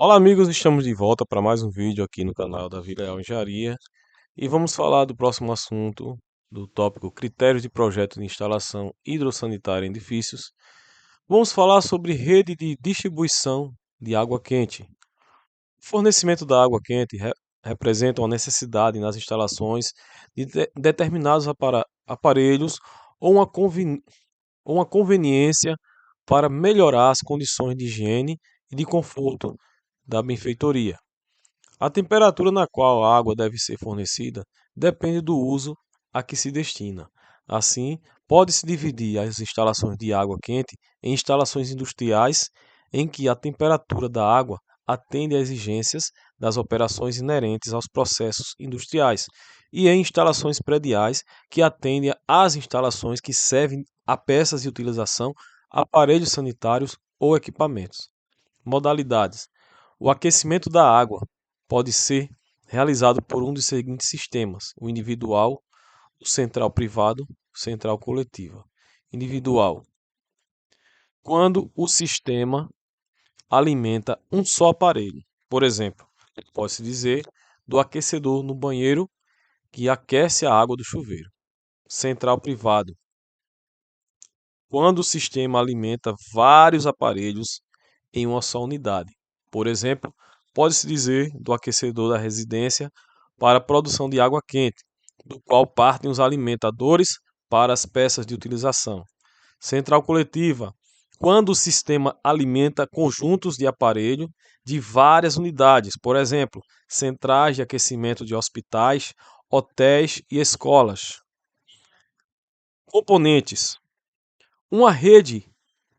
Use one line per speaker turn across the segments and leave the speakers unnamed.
Olá amigos, estamos de volta para mais um vídeo aqui no canal da Vila Real Engenharia e vamos falar do próximo assunto, do tópico critérios de projeto de instalação hidrossanitária em edifícios. Vamos falar sobre rede de distribuição de água quente. O fornecimento da água quente representa uma necessidade nas instalações de determinados aparelhos ou ou uma conveniência para melhorar as condições de higiene e de conforto da benfeitoria. A temperatura na qual a água deve ser fornecida depende do uso a que se destina. Assim, pode-se dividir as instalações de água quente em instalações industriais, em que a temperatura da água atende às exigências das operações inerentes aos processos industriais, e em instalações prediais, que atendem às instalações que servem a peças de utilização, aparelhos sanitários ou equipamentos. Modalidades: o aquecimento da água pode ser realizado por um dos seguintes sistemas: o individual, o central privado, o central coletiva. Individual: quando o sistema alimenta um só aparelho. Por exemplo, pode-se dizer do aquecedor no banheiro que aquece a água do chuveiro. Central privado: quando o sistema alimenta vários aparelhos em uma só unidade. Por exemplo, pode-se dizer do aquecedor da residência para a produção de água quente, do qual partem os alimentadores para as peças de utilização. Central coletiva: quando o sistema alimenta conjuntos de aparelho de várias unidades, por exemplo, centrais de aquecimento de hospitais, hotéis e escolas. Componentes: uma rede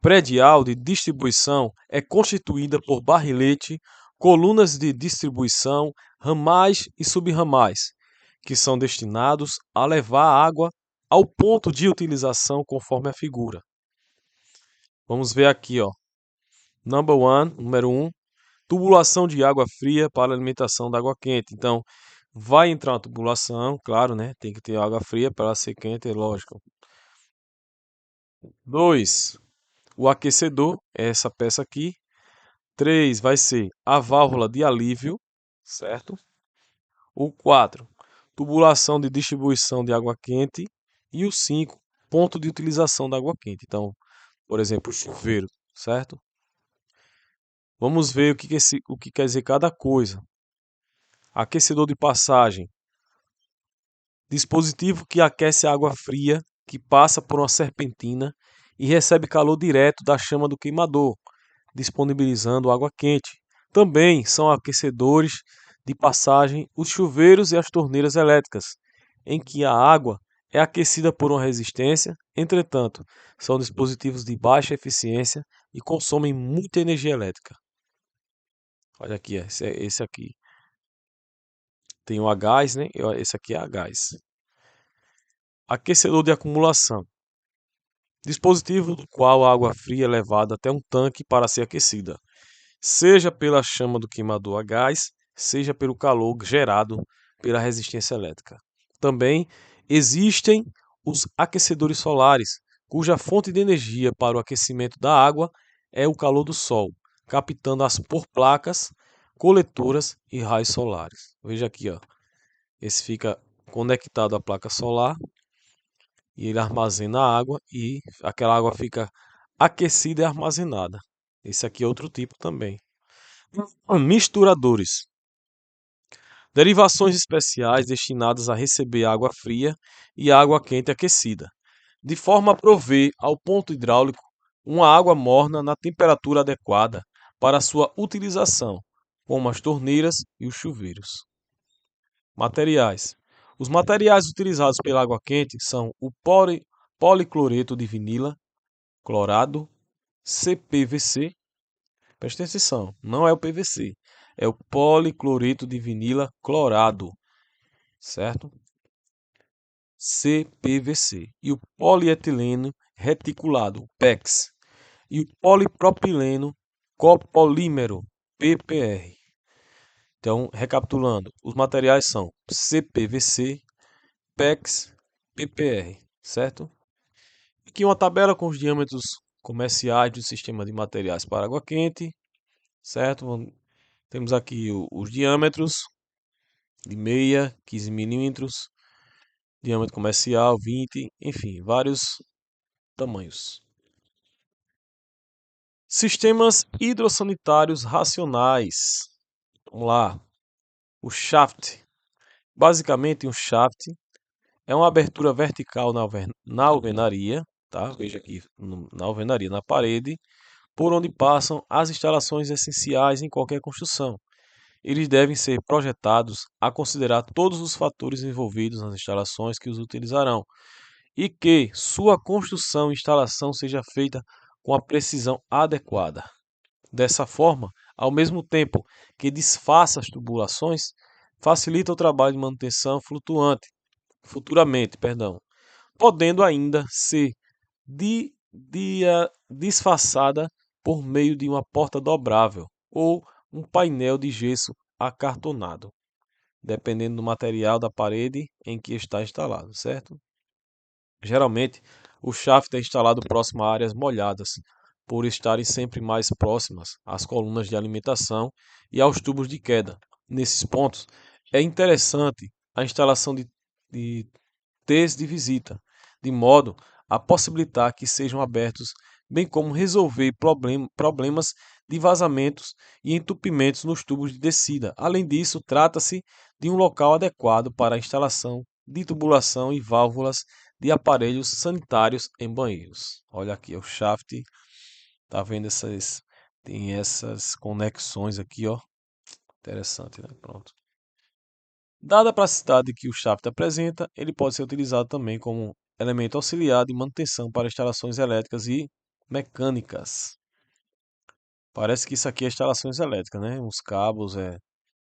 predial de distribuição é constituída por barrilete, colunas de distribuição, ramais e subramais, que são destinados a levar a água ao ponto de utilização conforme a figura. Vamos ver aqui, ó. Número 1, tubulação de água fria para alimentação da água quente. Então, vai entrar uma tubulação, claro, né? Tem que ter água fria para ela ser quente, é lógico. 2, o aquecedor, é essa peça aqui. 3 vai ser a válvula de alívio, certo? O 4, tubulação de distribuição de água quente. E o 5, ponto de utilização da água quente. Então, por exemplo, o chuveiro, certo? Vamos ver o que quer dizer cada coisa. Aquecedor de passagem, dispositivo que aquece a água fria que passa por uma serpentina e recebe calor direto da chama do queimador, disponibilizando água quente. Também são aquecedores de passagem os chuveiros e as torneiras elétricas, em que a água é aquecida por uma resistência. Entretanto, são dispositivos de baixa eficiência e consomem muita energia elétrica. Olha aqui, esse aqui. Tem o a gás, né? Esse aqui é a gás. Aquecedor de acumulação. Dispositivo do qual a água fria é levada até um tanque para ser aquecida, seja pela chama do queimador a gás, seja pelo calor gerado pela resistência elétrica. Também existem os aquecedores solares, cuja fonte de energia para o aquecimento da água é o calor do sol, captando-as por placas coletoras e raios solares. Veja aqui, ó. Esse fica conectado à placa solar e ele armazena a água e aquela água fica aquecida e armazenada. Esse aqui é outro tipo também. Misturadores. Derivações especiais destinadas a receber água fria e água quente aquecida, de forma a prover ao ponto hidráulico uma água morna na temperatura adequada para sua utilização, como as torneiras e os chuveiros. Materiais. Os materiais utilizados pela água quente são o policloreto de vinila, clorado, CPVC. Presta atenção, não é o PVC, é o policloreto de vinila clorado, certo? CPVC. E o polietileno reticulado, PEX. E o polipropileno copolímero, PPR. Então, recapitulando, os materiais são CPVC, PEX, PPR, certo? Aqui uma tabela com os diâmetros comerciais do sistema de materiais para água quente, certo? Temos aqui os diâmetros de meia, 15 milímetros, diâmetro comercial, 20, enfim, vários tamanhos. Sistemas hidrossanitários racionais. Vamos lá. O shaft. Basicamente, um shaft é uma abertura vertical na alvenaria, tá? Veja aqui na alvenaria, na parede, por onde passam as instalações essenciais em qualquer construção. Eles devem ser projetados a considerar todos os fatores envolvidos nas instalações que os utilizarão e que sua construção e instalação seja feita com a precisão adequada. Dessa forma, ao mesmo tempo que disfarça as tubulações, facilita o trabalho de manutenção futuramente, podendo ainda ser disfarçada por meio de uma porta dobrável ou um painel de gesso acartonado, dependendo do material da parede em que está instalado, certo? Geralmente, o shaft é instalado próximo a áreas molhadas, por estarem sempre mais próximas às colunas de alimentação e aos tubos de queda. Nesses pontos, é interessante a instalação de T's de visita, de modo a possibilitar que sejam abertos, bem como resolver problemas de vazamentos e entupimentos nos tubos de descida. Além disso, trata-se de um local adequado para a instalação de tubulação e válvulas de aparelhos sanitários em banheiros. Olha aqui, o shaft, tá vendo tem essas conexões aqui, ó. Interessante, né? Pronto. Dada a praticidade que o shaft apresenta, ele pode ser utilizado também como elemento auxiliar de manutenção para instalações elétricas e mecânicas. Parece que isso aqui é instalações elétricas, né? Uns cabos,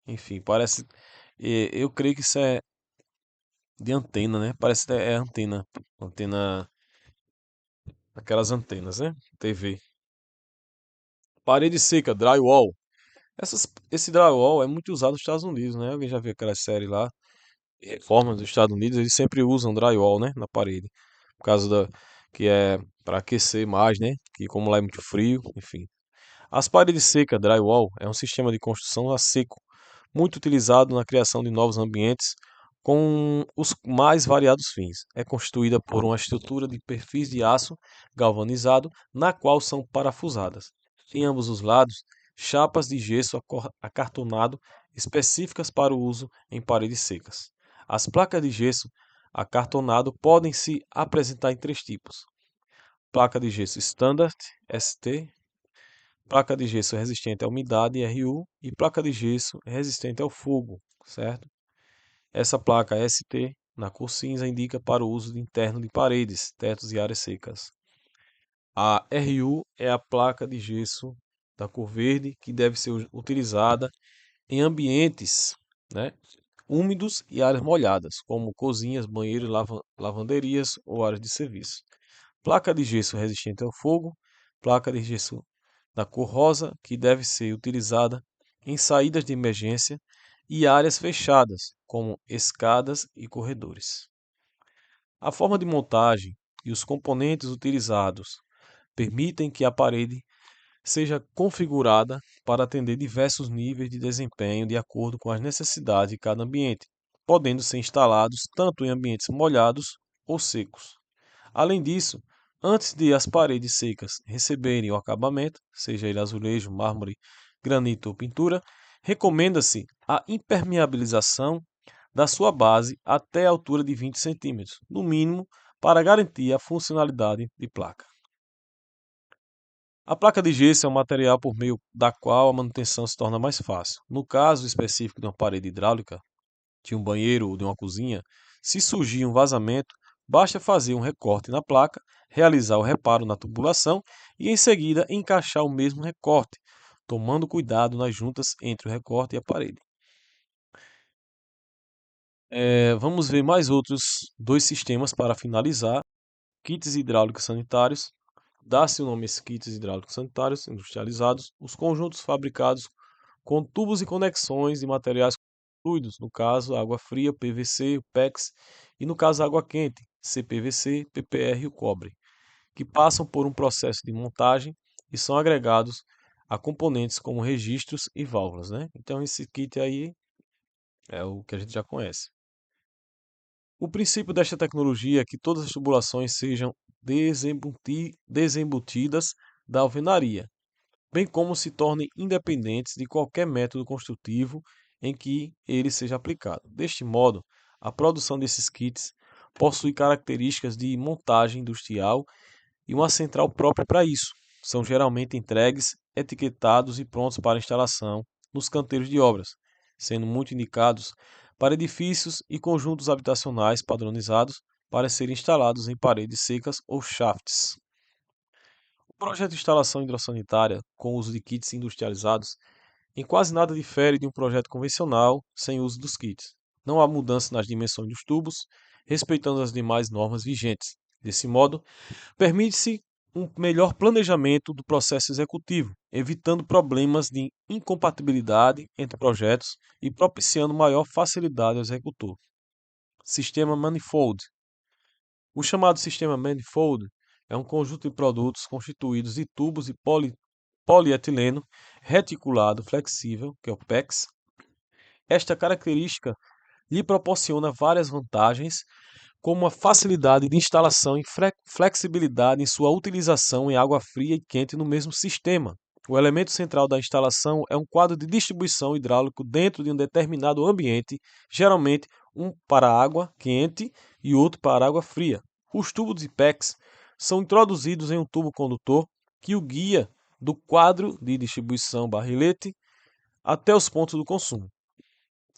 enfim, parece. Eu creio que isso é de antena, né? Parece que é antena, aquelas antenas, né? TV. Parede seca, drywall. Esse drywall é muito usado nos Estados Unidos, né? Alguém já viu aquela série lá? Reformas dos Estados Unidos, eles sempre usam drywall, né, na parede, por causa da que é para aquecer mais, né, que como lá é muito frio, enfim. As paredes secas, drywall, é um sistema de construção a seco, muito utilizado na criação de novos ambientes com os mais variados fins. É constituída por uma estrutura de perfis de aço galvanizado, na qual são parafusadas, em ambos os lados, chapas de gesso acartonado específicas para o uso em paredes secas. As placas de gesso acartonado podem se apresentar em três tipos: placa de gesso Standard, ST, placa de gesso resistente à umidade, RU, e placa de gesso resistente ao fogo, certo? Essa placa ST, na cor cinza, indica para o uso interno de paredes, tetos e áreas secas. A RU é a placa de gesso da cor verde, que deve ser utilizada em ambientes, né, úmidos e áreas molhadas, como cozinhas, banheiros, lavanderias ou áreas de serviço. Placa de gesso resistente ao fogo, placa de gesso da cor rosa, que deve ser utilizada em saídas de emergência e áreas fechadas, como escadas e corredores. A forma de montagem e os componentes utilizados permitem que a parede seja configurada para atender diversos níveis de desempenho de acordo com as necessidades de cada ambiente, podendo ser instalados tanto em ambientes molhados ou secos. Além disso, antes de as paredes secas receberem o acabamento, seja ele azulejo, mármore, granito ou pintura, recomenda-se a impermeabilização da sua base até a altura de 20 centímetros, no mínimo, para garantir a funcionalidade de placa. A placa de gesso é um material por meio da qual a manutenção se torna mais fácil. No caso específico de uma parede hidráulica, de um banheiro ou de uma cozinha, se surgir um vazamento, basta fazer um recorte na placa, realizar o reparo na tubulação e em seguida encaixar o mesmo recorte, tomando cuidado nas juntas entre o recorte e a parede. Vamos ver mais outros dois sistemas para finalizar. Kits hidráulicos sanitários. Dá-se o nome a esses kits hidráulicos sanitários industrializados, os conjuntos fabricados com tubos e conexões de materiais fluidos, no caso água fria, PVC, PEX, e no caso água quente, CPVC, PPR e o cobre, que passam por um processo de montagem e são agregados a componentes como registros e válvulas, né? Então esse kit aí é o que a gente já conhece. O princípio desta tecnologia é que todas as tubulações sejam desembutidas da alvenaria, bem como se tornem independentes de qualquer método construtivo em que ele seja aplicado. Deste modo, a produção desses kits possui características de montagem industrial e uma central própria para isso. São geralmente entregues, etiquetados e prontos para instalação nos canteiros de obras, sendo muito indicados para edifícios e conjuntos habitacionais padronizados para serem instalados em paredes secas ou shafts. O projeto de instalação hidrossanitária com o uso de kits industrializados em quase nada difere de um projeto convencional sem uso dos kits. Não há mudança nas dimensões dos tubos, respeitando as demais normas vigentes. Desse modo, permite-se um melhor planejamento do processo executivo, evitando problemas de incompatibilidade entre projetos e propiciando maior facilidade ao executor. Sistema Manifold. O chamado sistema Manifold é um conjunto de produtos constituídos de tubos de polietileno reticulado flexível, que é o PEX. Esta característica lhe proporciona várias vantagens, como a facilidade de instalação e flexibilidade em sua utilização em água fria e quente no mesmo sistema. O elemento central da instalação é um quadro de distribuição hidráulico dentro de um determinado ambiente, geralmente um para água quente e outro para água fria. Os tubos de PEX são introduzidos em um tubo condutor que o guia do quadro de distribuição barrilete até os pontos do consumo.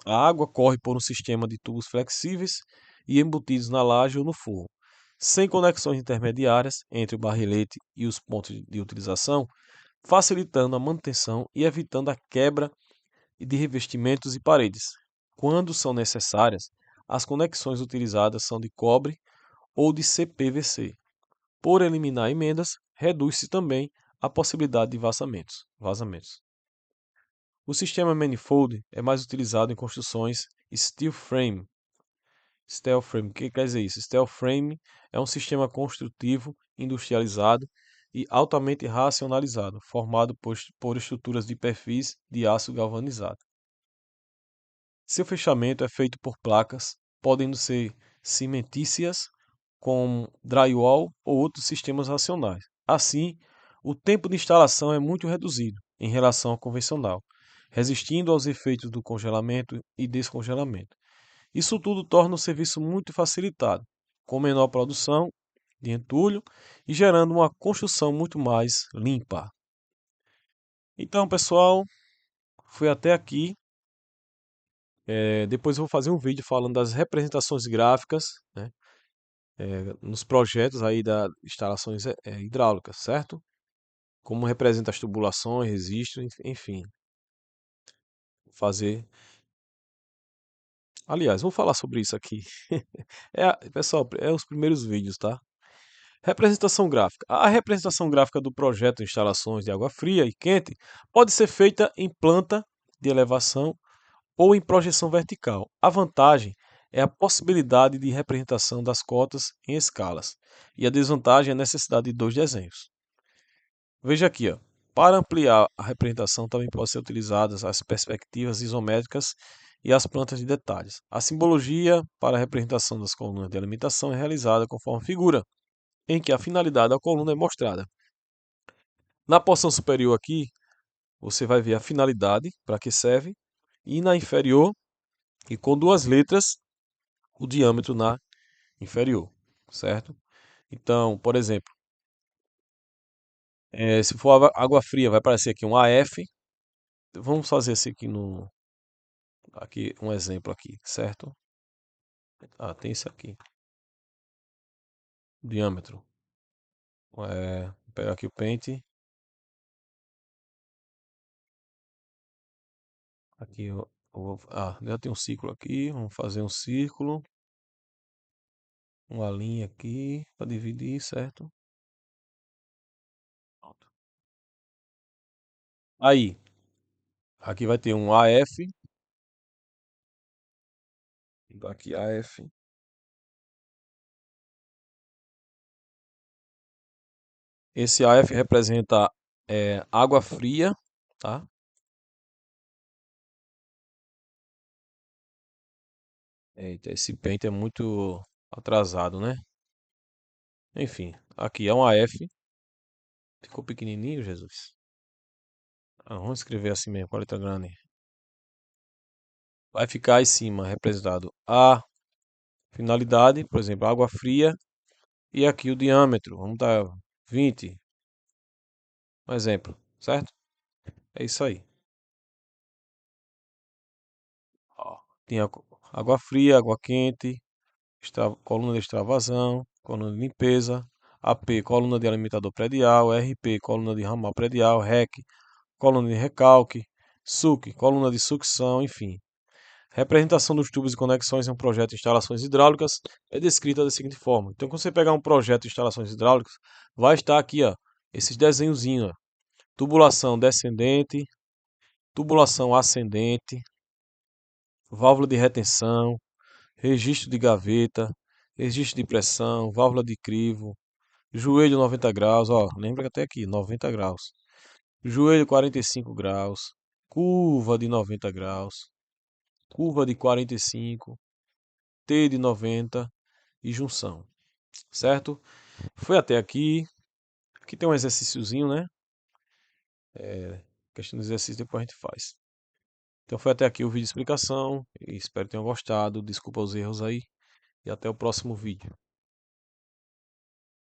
A água corre por um sistema de tubos flexíveis e embutidos na laje ou no forro, sem conexões intermediárias entre o barrilete e os pontos de utilização, facilitando a manutenção e evitando a quebra de revestimentos e paredes. Quando são necessárias, as conexões utilizadas são de cobre ou de CPVC. Por eliminar emendas, reduz-se também a possibilidade de vazamentos. O sistema manifold é mais utilizado em construções steel frame. Steel frame, o que quer dizer isso? Steel frame é um sistema construtivo industrializado e altamente racionalizado, formado por estruturas de perfis de aço galvanizado. Seu fechamento é feito por placas, podendo ser cimentícias, com drywall ou outros sistemas racionais. Assim, o tempo de instalação é muito reduzido em relação ao convencional, resistindo aos efeitos do congelamento e descongelamento. Isso tudo torna o serviço muito facilitado, com menor produção de entulho e gerando uma construção muito mais limpa. Então, pessoal, foi até aqui. Depois eu vou fazer um vídeo falando das representações gráficas, né, nos projetos aí das instalações hidráulicas, certo? Como representa as tubulações, registros, enfim. Fazer. Aliás, vou falar sobre isso aqui. Pessoal, é os primeiros vídeos, tá? Representação gráfica. A representação gráfica do projeto de instalações de água fria e quente pode ser feita em planta de elevação ou em projeção vertical. A vantagem é a possibilidade de representação das cotas em escalas, e a desvantagem é a necessidade de dois desenhos. Veja aqui, ó. Para ampliar a representação também podem ser utilizadas as perspectivas isométricas e as plantas de detalhes. A simbologia para a representação das colunas de alimentação é realizada conforme figura, em que a finalidade da coluna é mostrada. Na porção superior aqui, você vai ver a finalidade, para que serve, e na inferior, e com duas letras, o diâmetro na inferior, certo? Então, por exemplo, se for água fria, vai aparecer aqui um AF. Vamos fazer esse aqui aqui um exemplo aqui, certo? Ah, tem esse aqui, diâmetro. Vou pegar aqui o pente. Aqui já tem um círculo aqui. Vamos fazer um círculo, uma linha aqui para dividir, certo? Pronto. Aí, aqui vai ter um AF. Então aqui AF. Esse AF representa água fria, tá? Eita, esse pente é muito atrasado, né? Enfim, aqui é uma F. Ficou pequenininho, Jesus. Ah, vamos escrever assim mesmo, com a letra grande. Vai ficar em cima representado a finalidade, por exemplo, água fria. E aqui o diâmetro, vamos dar 20, um exemplo, certo? É isso aí. Ó, tinha água fria, água quente, coluna de extravasão, coluna de limpeza, AP, coluna de alimentador predial, RP, coluna de ramal predial, REC, coluna de recalque, SUC, coluna de sucção, enfim. Representação dos tubos e conexões em um projeto de instalações hidráulicas é descrita da seguinte forma. Então, quando você pegar um projeto de instalações hidráulicas, vai estar aqui, ó, esses desenhozinhos, ó. Tubulação descendente, tubulação ascendente, válvula de retenção, registro de gaveta, registro de pressão, válvula de crivo, joelho 90 graus, ó, lembra que até aqui, 90 graus. Joelho 45 graus, curva de 90 graus, curva de 45, T de 90 e junção, certo? Foi até aqui. Aqui tem um exercíciozinho, né? Questão de exercício depois a gente faz. Então foi até aqui o vídeo de explicação. E espero que tenham gostado. Desculpa os erros aí. E até o próximo vídeo.